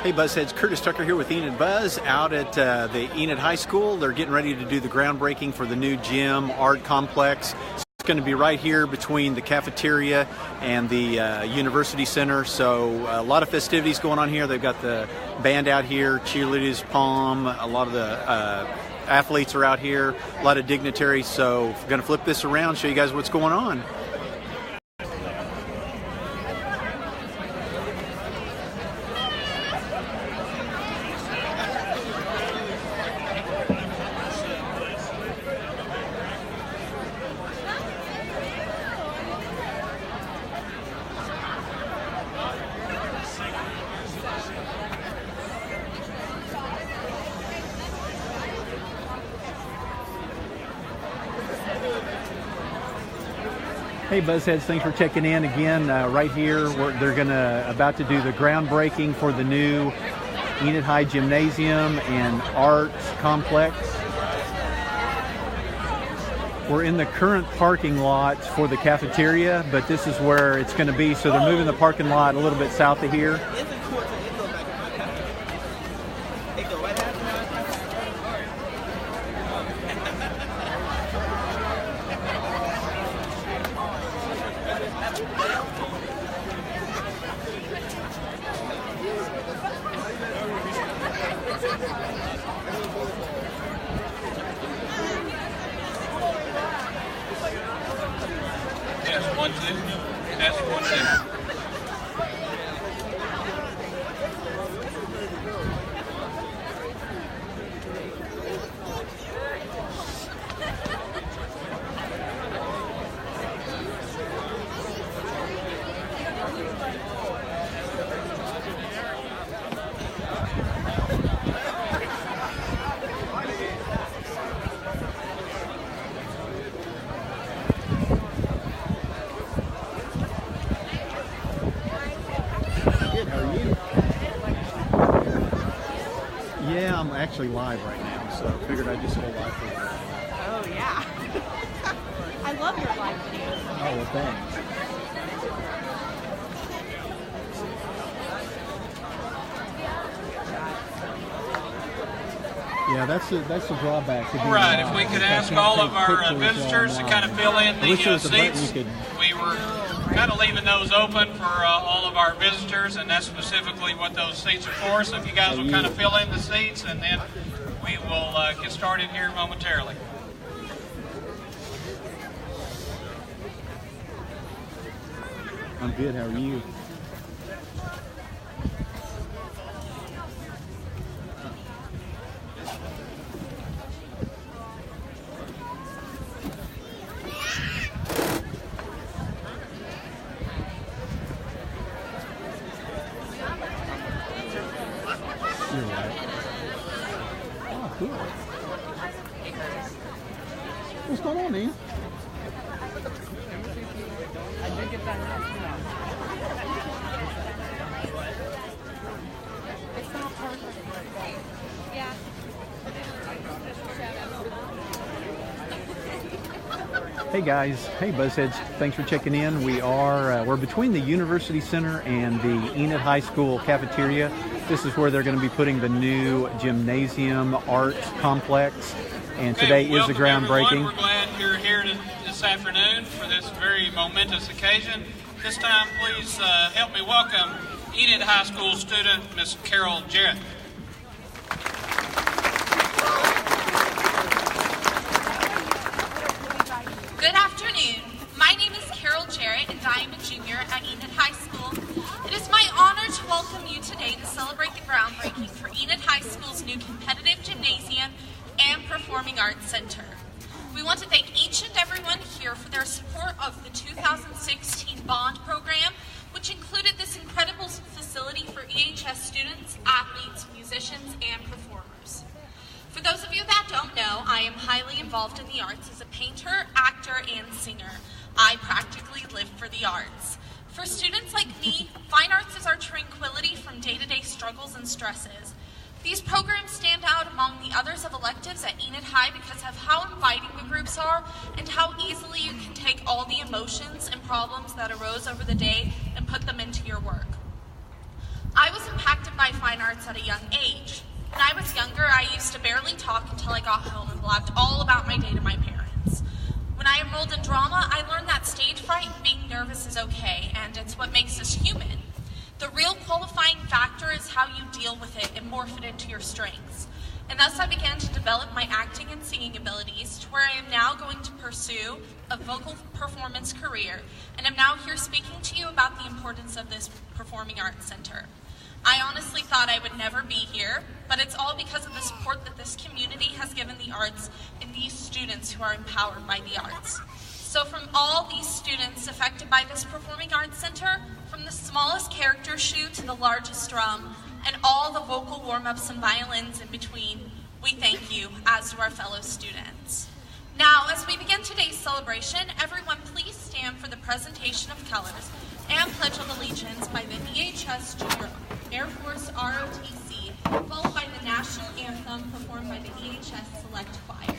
Hey Buzzheads, Curtis Tucker here with Enid Buzz out at the Enid High School. They're getting ready to do the groundbreaking for the new gym art complex. It's going to be right here between the cafeteria and the University Center. So a lot of festivities going on here. They've got the band out here, cheerleaders, pom, a lot of the athletes are out here, a lot of dignitaries. So we're going to flip this around, show you guys what's going on. Hey Buzzheads, thanks for checking in again. Right here, they're about to do the groundbreaking for the new Enid High Gymnasium and Art Complex. We're in the current parking lot for the cafeteria, but this is where it's going to be. So they're moving the parking lot a little bit south of here. Test 1, 2. Yeah, I'm actually live right now, so I figured I'd just go live for you. Oh, yeah. I love your live videos. Oh, well, thanks. Yeah, that's the drawback. All right, if we could ask all of our visitors to kind of fill in the seats. We were kind of leaving those open for all of our visitors, and that's specifically what those seats are for. So if you guys will kind of fill in the seats, and then we will get started here momentarily. I'm good. How are you? You're right. Oh, cool. What's going on, Ian? I did get that nice. It's not perfect. Yeah. Hey guys, hey Buzzheads, thanks for checking in. We're between the University Center and the Enid High School cafeteria. This is where they're going to be putting the new Gymnasium art complex, and today is the groundbreaking. Everyone. We're glad you're here this afternoon for this very momentous occasion. This time, please help me welcome Enid High School student Miss Carol Jarrett. Good afternoon. My name is Carol Jarrett, and I am a junior at Enid High School. It is my honor to welcome you today to celebrate the groundbreaking for Enid High School's new competitive gymnasium and performing arts center. We want to thank each and everyone here for their support of the 2016 bond program, which included this incredible facility for EHS students, athletes, musicians, and performers. For those of you that don't know, I am highly involved in the arts as a painter, actor, and singer. I practically live for the arts. For students like me, fine arts is our tranquility from day-to-day struggles and stresses. These programs stand out among the others of electives at Enid High because of how inviting the groups are and how easily you can take all the emotions and problems that arose over the day and put them into your work. I was impacted by fine arts at a young age. When I was younger, I used to barely talk until I got home and blabbed all about my day to my parents. When I enrolled in drama, I learned that stage fright and being nervous is okay, and it's what makes us human. The real qualifying factor is how you deal with it and morph it into your strengths. And thus I began to develop my acting and singing abilities to where I am now going to pursue a vocal performance career, and am now here speaking to you about the importance of this performing arts center. I honestly thought I would never be here, but it's all because of the support that this community has given the arts and these students who are empowered by the arts. So from all these students affected by this performing arts center, from the smallest character shoe to the largest drum, and all the vocal warm-ups and violins in between, we thank you, as do our fellow students. Now, as we begin today's celebration, everyone please stand for the presentation of colors and Pledge of Allegiance by the EHS Junior Air Force ROTC, followed by the National Anthem performed by the EHS Select Choir.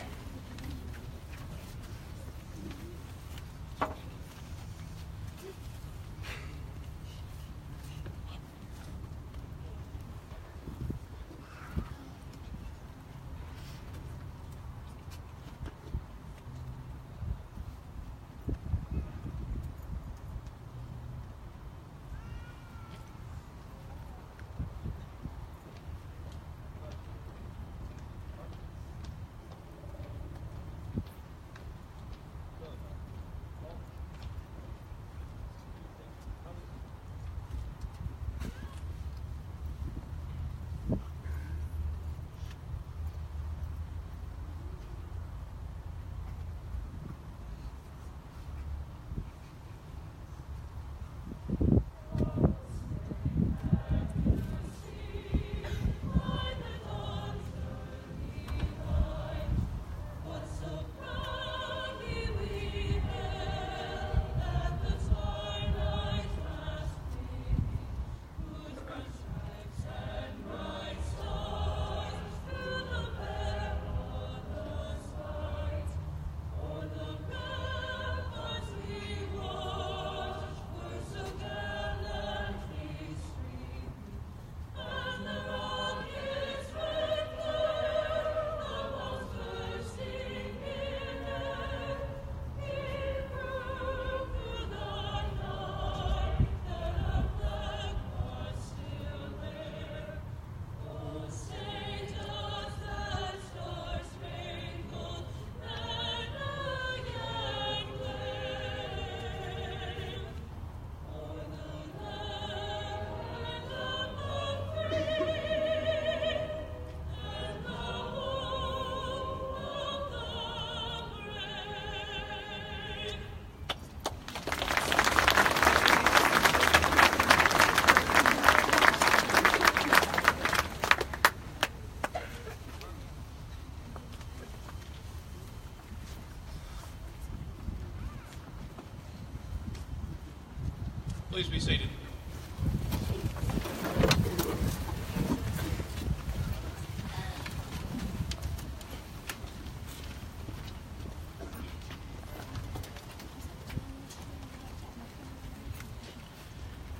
Please be seated.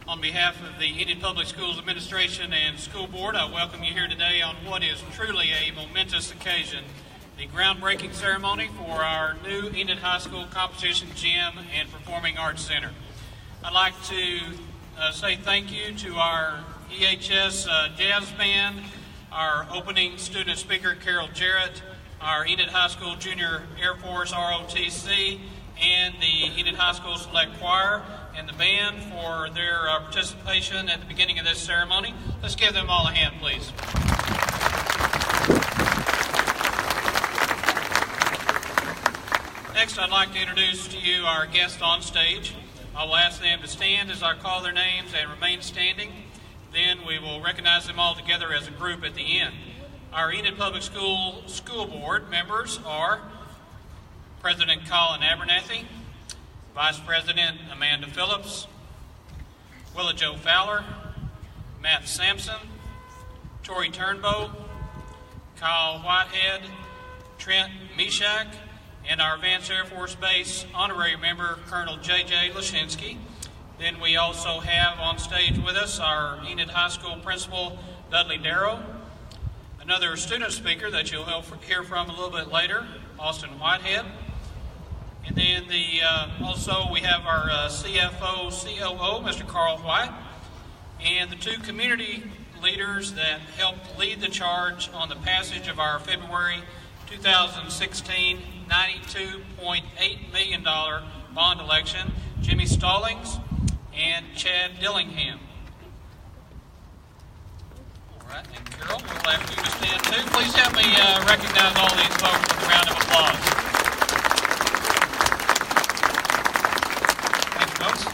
On behalf of the Enid Public Schools Administration and School Board, I welcome you here today on what is truly a momentous occasion, the groundbreaking ceremony for our new Enid High School Competition Gym and Performing Arts Center. I'd like to say thank you to our EHS Jazz Band, our opening student speaker, Carol Jarrett, our Enid High School Junior Air Force ROTC, and the Enid High School Select Choir and the band for their participation at the beginning of this ceremony. Let's give them all a hand, please. Next, I'd like to introduce to you our guests on stage. I will ask them to stand as I call their names and remain standing. Then we will recognize them all together as a group at the end. Our Enid Public School Board members are President Colin Abernathy, Vice President Amanda Phillips, Willa Jo Fowler, Matt Sampson, Tori Turnbow, Kyle Whitehead, Trent Mishak, and our Vance Air Force Base honorary member, Colonel J.J. Lashinsky. Then we also have on stage with us our Enid High School Principal, Dudley Darrow. Another student speaker that you'll hear from a little bit later, Austin Whitehead. And then also we have our CFO, COO, Mr. Carl White, and the two community leaders that helped lead the charge on the passage of our February 2016 $92.8 million bond election, Jimmy Stallings and Chad Dillingham. All right, and Carol, we'll ask you to stand too. Please help me recognize all these folks with a round of applause. Thanks, folks.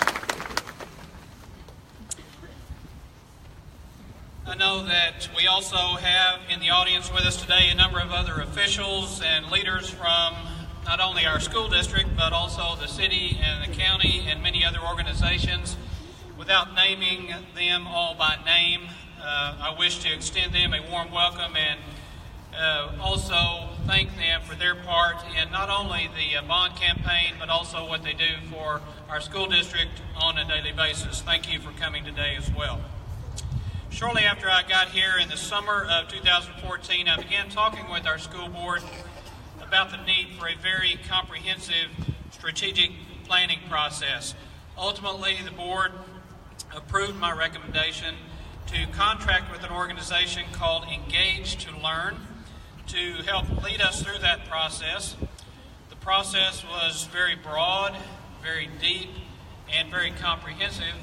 I know that we also have in the audience with us today a number of other officials and leaders from not only our school district, but also the city and the county and many other organizations. Without naming them all by name, I wish to extend them a warm welcome and also thank them for their part in not only the bond campaign, but also what they do for our school district on a daily basis. Thank you for coming today as well. Shortly after I got here in the summer of 2014, I began talking with our school board about the need for a very comprehensive strategic planning process. Ultimately, the board approved my recommendation to contract with an organization called Engage to Learn to help lead us through that process. The process was very broad, very deep, and very comprehensive,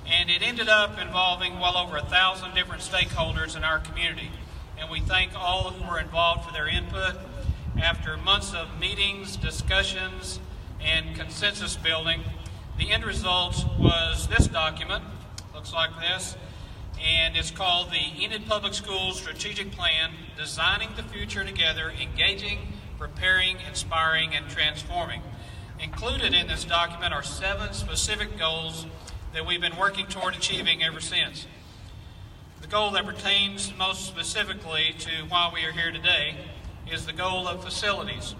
and it ended up involving well over 1,000 different stakeholders in our community. And we thank all who were involved for their input. After months of meetings, discussions, and consensus building, the end result was this document. Looks like this. And it's called the Enid Public Schools Strategic Plan, Designing the Future Together, Engaging, Preparing, Inspiring, and Transforming. Included in this document are 7 specific goals that we've been working toward achieving ever since. The goal that pertains most specifically to why we are here today is the goal of facilities.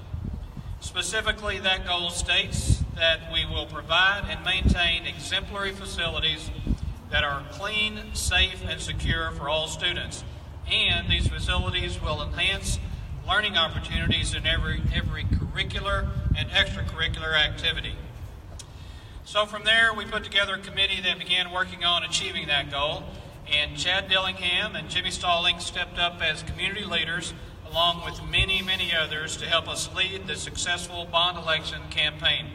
Specifically, that goal states that we will provide and maintain exemplary facilities that are clean, safe, and secure for all students. And these facilities will enhance learning opportunities in every curricular and extracurricular activity. So from there, we put together a committee that began working on achieving that goal, and Chad Dillingham and Jimmy Stallings stepped up as community leaders along with many, many others to help us lead the successful bond election campaign.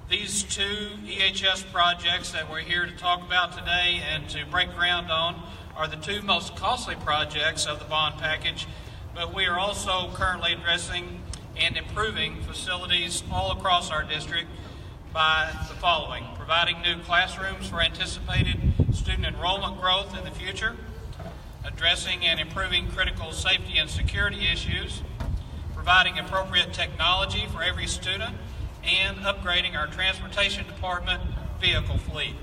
These 2 EHS projects that we're here to talk about today and to break ground on are the 2 most costly projects of the bond package, but we are also currently addressing and improving facilities all across our district by the following: providing new classrooms for anticipated student enrollment growth in the future, addressing and improving critical safety and security issues, providing appropriate technology for every student, and upgrading our transportation department vehicle fleet.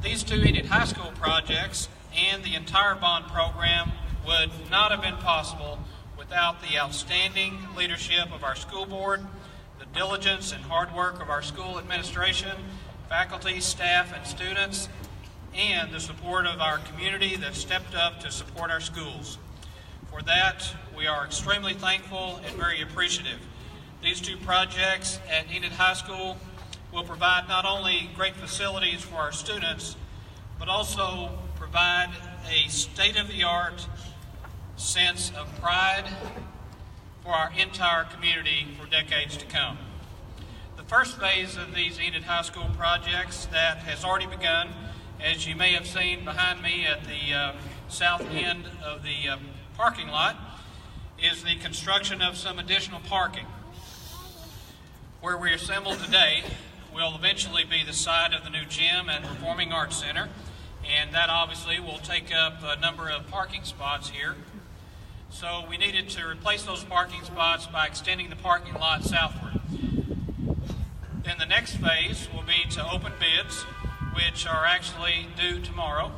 These 2 Enid High School projects and the entire bond program would not have been possible without the outstanding leadership of our school board, the diligence and hard work of our school administration, faculty, staff, and students, and the support of our community that stepped up to support our schools. For that, we are extremely thankful and very appreciative. These 2 projects at Enid High School will provide not only great facilities for our students, but also provide a state-of-the-art sense of pride for our entire community for decades to come. The first phase of these Enid High School projects that has already begun, as you may have seen behind me at the south end of the parking lot, is the construction of some additional parking. Where we assembled today will eventually be the site of the new gym and Performing Arts Center, and that obviously will take up a number of parking spots here. So we needed to replace those parking spots by extending the parking lot southward. Then the next phase will be to open bids, which are actually due tomorrow.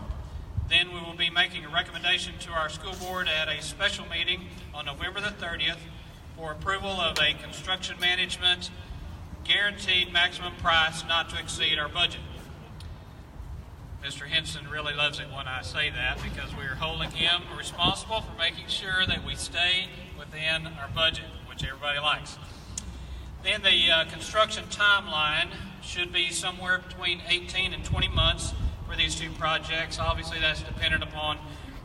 Then we will be making a recommendation to our school board at a special meeting on November the 30th for approval of a construction management guaranteed maximum price not to exceed our budget. Mr. Henson really loves it when I say that because we are holding him responsible for making sure that we stay within our budget, which everybody likes. Then the construction timeline should be somewhere between 18 and 20 months for these two projects. Obviously, that's dependent upon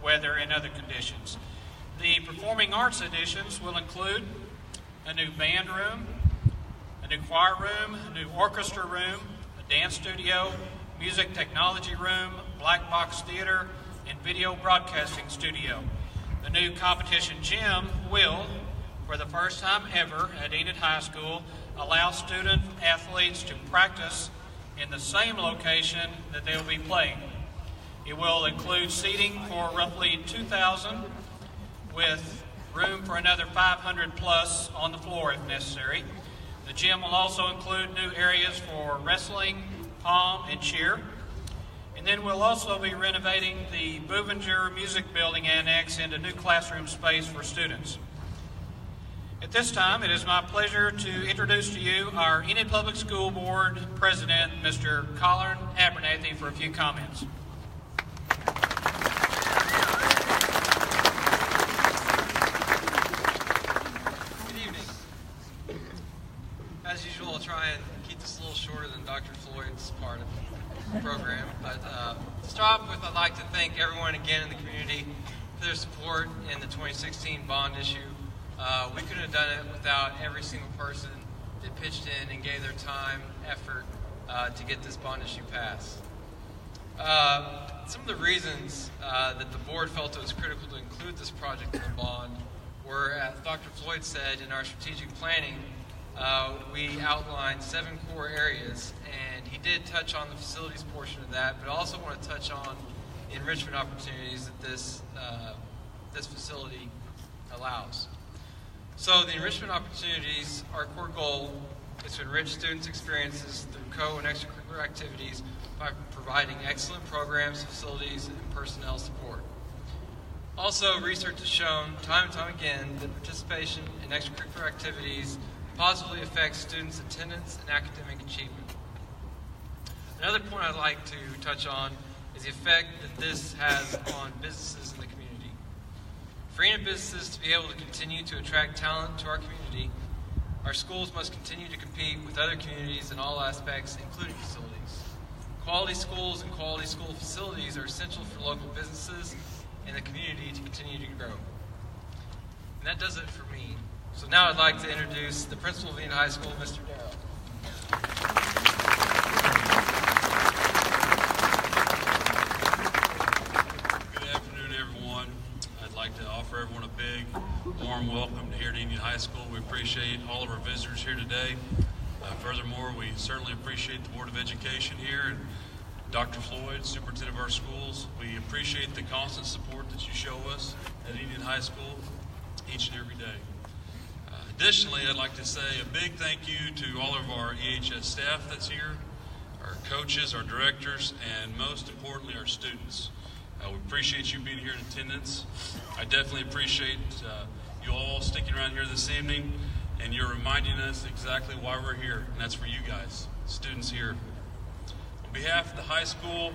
weather and other conditions. The performing arts additions will include a new band room, a new choir room, a new orchestra room, a dance studio, music technology room, black box theater, and video broadcasting studio. The new competition gym will, for the first time ever at Enid High School, allow student athletes to practice in the same location that they will be playing. It will include seating for roughly 2,000 with room for another 500 plus on the floor if necessary. The gym will also include new areas for wrestling, palm, and cheer. And then we'll also be renovating the Bouvenger Music Building Annex into new classroom space for students. At this time, it is my pleasure to introduce to you our Enid Public School Board President, Mr. Colin Abernathy, for a few comments. Good evening. As usual, I'll try and keep this a little shorter than Dr. Floyd's part of the program. But to start off with, I'd like to thank everyone again in the community for their support in the 2016 bond issue. We couldn't have done it without every single person that pitched in and gave their time, effort to get this bond issue passed. Some of the reasons that the board felt it was critical to include this project in the bond were, as Dr. Floyd said, in our strategic planning, we outlined 7 core areas, and he did touch on the facilities portion of that, but I also want to touch on the enrichment opportunities that this facility allows. So the enrichment opportunities, our core goal is to enrich students' experiences through co- and extracurricular activities by providing excellent programs, facilities, and personnel support. Also, research has shown time and time again that participation in extracurricular activities positively affects students' attendance and academic achievement. Another point I'd like to touch on is the effect that this has on businesses in the community. For Enid businesses to be able to continue to attract talent to our community, our schools must continue to compete with other communities in all aspects, including facilities. Quality schools and quality school facilities are essential for local businesses and the community to continue to grow. And that does it for me. So now I'd like to introduce the principal of Enid High School, Mr. Darrell. Good afternoon, everyone. I'd like to offer everyone a big, warm welcome here at Enid High School. We appreciate all of our visitors here today. Furthermore, we certainly appreciate the Board of Education here and Dr. Floyd, superintendent of our schools. We appreciate the constant support that you show us at Enid High School each and every day. Additionally, I'd like to say a big thank you to all of our EHS staff that's here, our coaches, our directors, and most importantly, our students. We appreciate you being here in attendance. I definitely appreciate you all sticking around here this evening, and you're reminding us exactly why we're here, and that's for you guys, students here. On behalf of the high school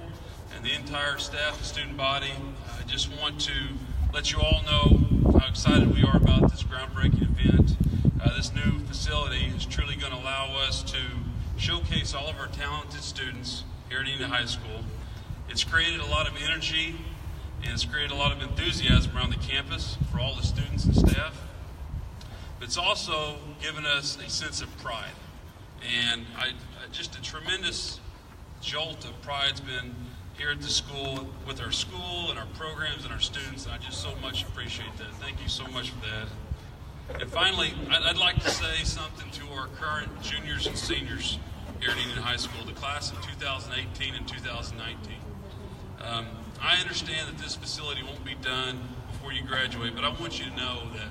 and the entire staff and student body, I just want to let you all know how excited we are about this groundbreaking event. This new facility is truly going to allow us to showcase all of our talented students here at Enid High School. It's created a lot of energy and it's created a lot of enthusiasm around the campus for all the students and staff. But it's also given us a sense of pride. And just a tremendous jolt of pride's been here at the school with our school and our programs and our students, and I just so much appreciate that. Thank you so much for that. And finally, I'd like to say something to our current juniors and seniors here at Enid High School, the class of 2018 and 2019. I understand that this facility won't be done before you graduate, but I want you to know that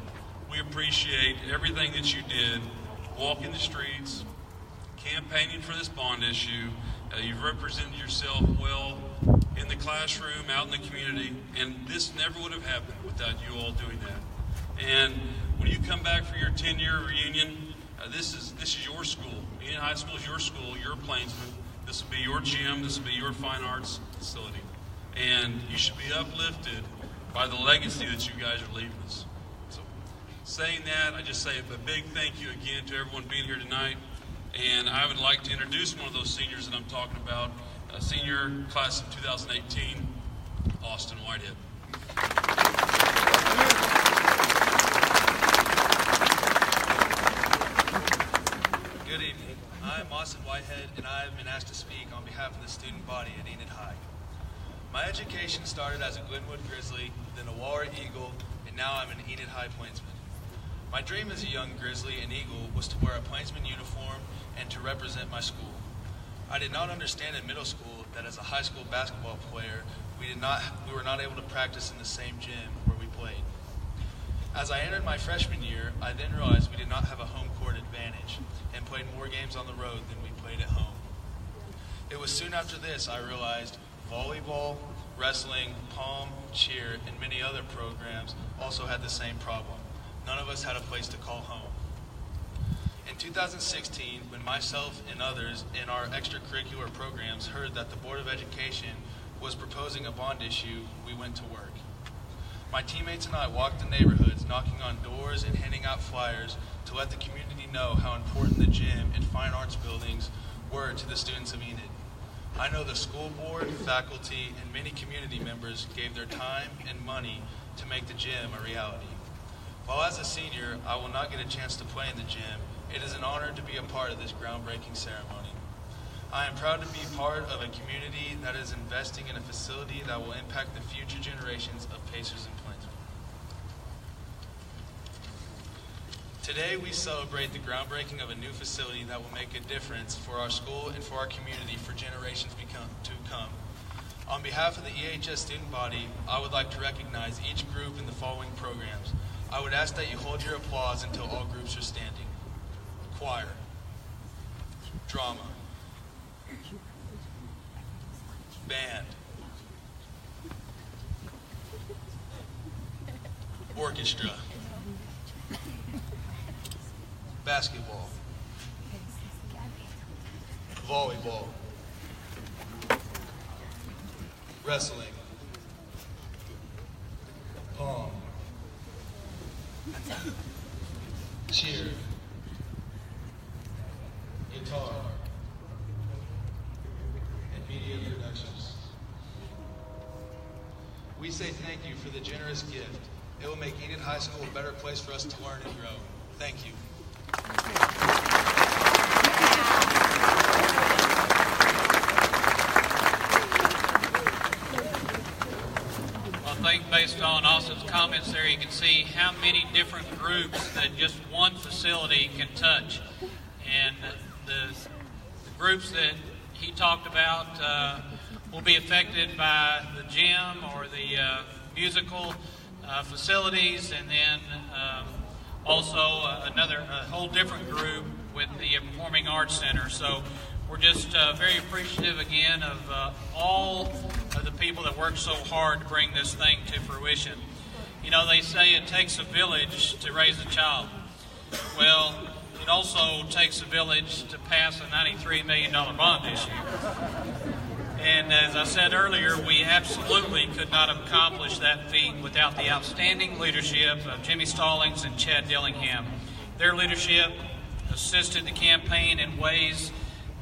we appreciate everything that you did, walking the streets, campaigning for this bond issue. You've represented yourself well in the classroom, out in the community, and this never would have happened without you all doing that. And when you come back for your 10-year reunion, This is your school. Enid High School is your school. You're a Plainsman. This will be your gym. This will be your fine arts facility. And you should be uplifted by the legacy that you guys are leaving us. So, saying that, I just say a big thank you again to everyone being here tonight. And I would like to introduce one of those seniors that I'm talking about, a senior class of 2018, Austin Whitehead. Good evening. I'm Austin Whitehead, and I have been asked to speak on behalf of the student body at Enid High. My education started as a Glenwood Grizzly, then a Walrus Eagle, and now I'm an Enid High Plainsman. My dream as a young Grizzly and Eagle was to wear a Plainsman uniform and to represent my school. I did not understand in middle school that as a high school basketball player, we were not able to practice in the same gym where we played. As I entered my freshman year, I then realized we did not have a home court advantage and played more games on the road than we played at home. It was soon after this I realized volleyball, wrestling, pom, cheer, and many other programs also had the same problem. None of us had a place to call home. In 2016, when myself and others in our extracurricular programs heard that the Board of Education was proposing a bond issue, we went to work. My teammates and I walked the neighborhoods, knocking on doors and handing out flyers to let the community know how important the gym and fine arts buildings were to the students of Enid. I know the school board, faculty, and many community members gave their time and money to make the gym a reality. While as a senior, I will not get a chance to play in the gym, it is an honor to be a part of this groundbreaking ceremony. I am proud to be part of a community that is investing in a facility that will impact the future generations of Pacers and Plainsmen. Today we celebrate the groundbreaking of a new facility that will make a difference for our school and for our community for generations to come. On behalf of the EHS student body, I would like to recognize each group in the following programs. I would ask that you hold your applause until all groups are standing. Choir, drama, band, orchestra, basketball, volleyball, wrestling, pom, cheer, guitar, and media productions. We say thank you for the generous gift. It will make Enid High School a better place for us to learn and grow. Thank you. Well, I think based on Austin's comments there, you can see how many different groups that just one facility can touch. And the groups that he talked about will be affected by the gym or the musical facilities, and then also a whole different group with the Performing Arts Center. So we're just very appreciative again of all of the people that worked so hard to bring this thing to fruition. You know, they say it takes a village to raise a child. Well, it also takes a village to pass a $93 million bond issue. And as I said earlier, we absolutely could not have accomplished that feat without the outstanding leadership of Jimmy Stallings and Chad Dillingham. Their leadership assisted the campaign in ways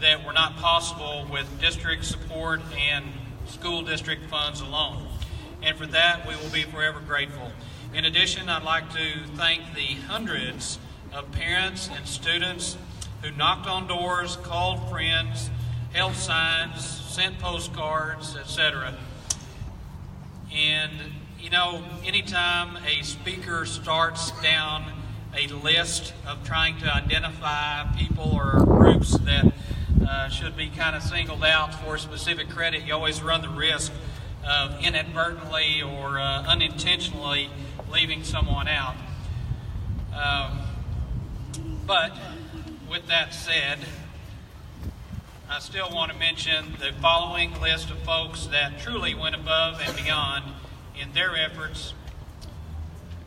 that were not possible with district support and school district funds alone. And for that, we will be forever grateful. In addition, I'd like to thank the hundreds of parents and students who knocked on doors, called friends, held signs, sent postcards, etc. And, you know, anytime a speaker starts down a list of trying to identify people or groups that should be kind of singled out for specific credit, you always run the risk of inadvertently or unintentionally leaving someone out. But with that said, I still want to mention the following list of folks that truly went above and beyond in their efforts.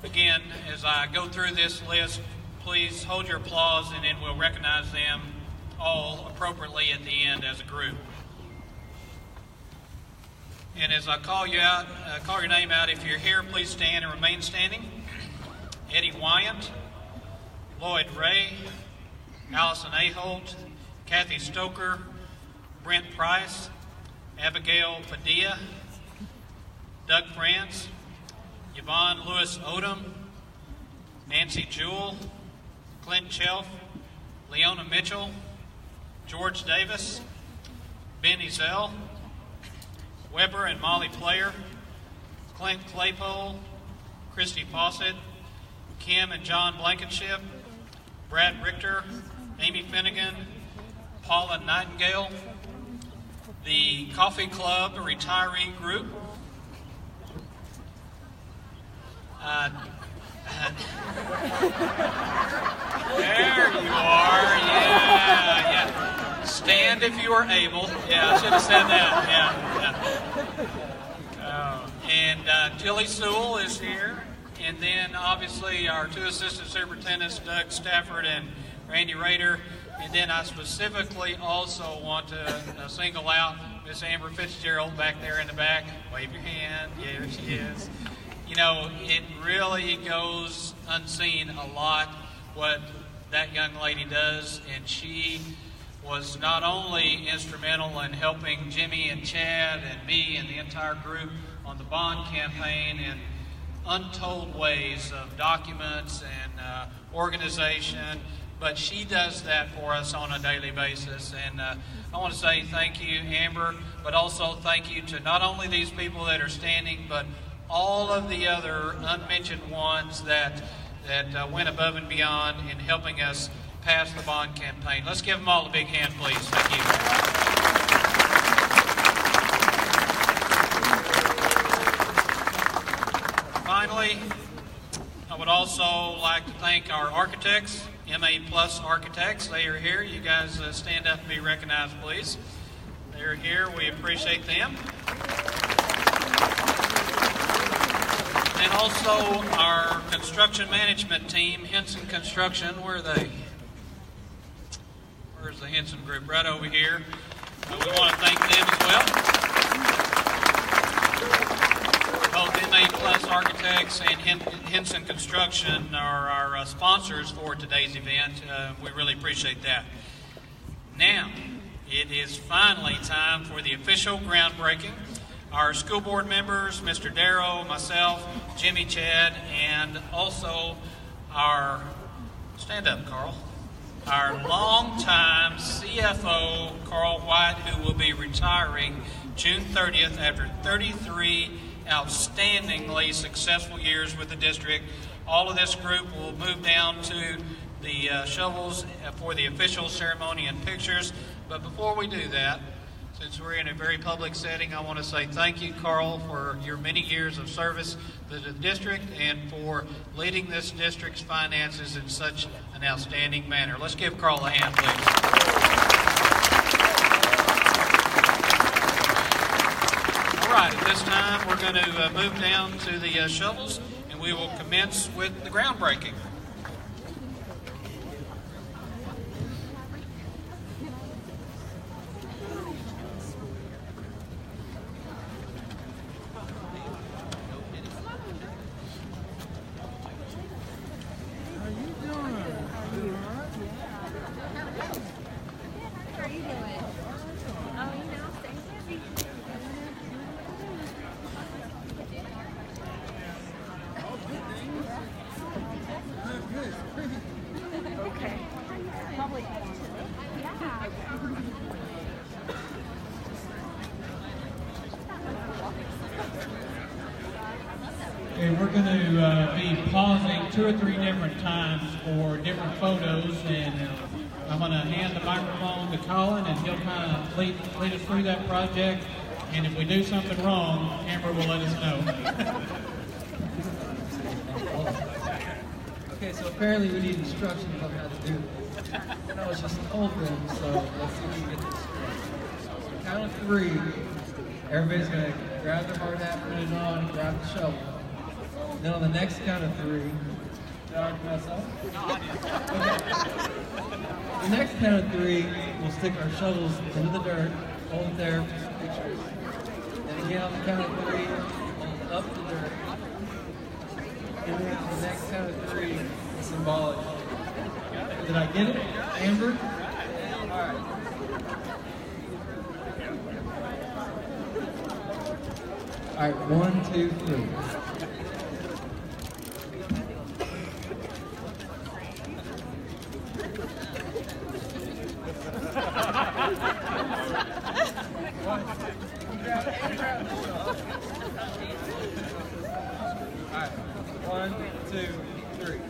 Again, as I go through this list, please hold your applause, and then we'll recognize them all appropriately at the end as a group. And as I call you out, call your name out, if you're here, please stand and remain standing. Eddie Wyant, Lloyd Ray, Allison Aholt, Kathy Stoker, Brent Price, Abigail Padilla, Doug France, Yvonne Lewis Odom, Nancy Jewell, Clint Chelf, Leona Mitchell, George Davis, Ben Ezell, Weber and Molly Player, Clint Claypole, Christy Fawcett, Kim and John Blankenship, Brad Richter, Amy Finnegan, Paula Nightingale, the Coffee Club retiree group, there you are, yeah. Stand if you are able. Yeah, I should have said that, yeah. And Tilly Sewell is here. And then obviously our two assistant superintendents, Doug Stafford and Randy Rader. And then I specifically also want to single out Miss Amber Fitzgerald back there in the back. Wave your hand. Yeah, there she is. You know, it really goes unseen a lot what that young lady does, and she was not only instrumental in helping Jimmy and Chad and me and the entire group on the bond campaign in untold ways of documents and organization, but she does that for us on a daily basis. And I want to say thank you, Amber, but also thank you to not only these people that are standing, but all of the other unmentioned ones that went above and beyond in helping us pass the bond campaign. Let's give them all a big hand, please. Thank you. Finally, I would also like to thank our architects, MA Plus architects. They are here. You guys stand up and be recognized, please. They're here. We appreciate them. And also our construction management team, Henson Construction. Where are they? Where's the Henson group? Right over here. We want to thank them as well. Both MA Plus Architects and Henson Construction are our sponsors for today's event. We really appreciate that. Now, it is finally time for the official groundbreaking. Our school board members, Mr. Darrow, myself, Jimmy, Chad, and also our, stand up, Carl, our longtime CFO, Carl White, who will be retiring June 30th after 33 outstandingly successful years with the district. All of this group will move down to the shovels for the official ceremony and pictures. But before we do that, since we're in a very public setting, I want to say thank you, Carl, for your many years of service to the district and for leading this district's finances in such an outstanding manner. Let's give Carl a hand, please. All right, at this time, we're going to move down to the shovels, and we will commence with the groundbreaking. Okay, we're going to be pausing 2 or 3 different times for different photos, and I'm going to hand the microphone to Colin, and he'll kind of lead us through that project. And if we do something wrong, Amber will let us know. Okay, so apparently we need instructions on how to do this. No, it's just told them, so let's see if we can get this straight. So count of 3, everybody's going to grab their hard hat, put it on, grab the shovel. Then on the next count of 3, Did I already mess up? The next count of 3, we'll stick our shovels into the dirt, hold it there for some pictures. And again on the count of 3, hold up the dirt. And then the next count of 3 is symbolic. Did I get it? Amber? Alright. Alright, 1, 2, 3. Alright, 1, 2, 3.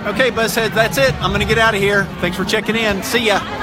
Okay, Buzzheads, that's it. I'm going to get out of here. Thanks for checking in. See ya.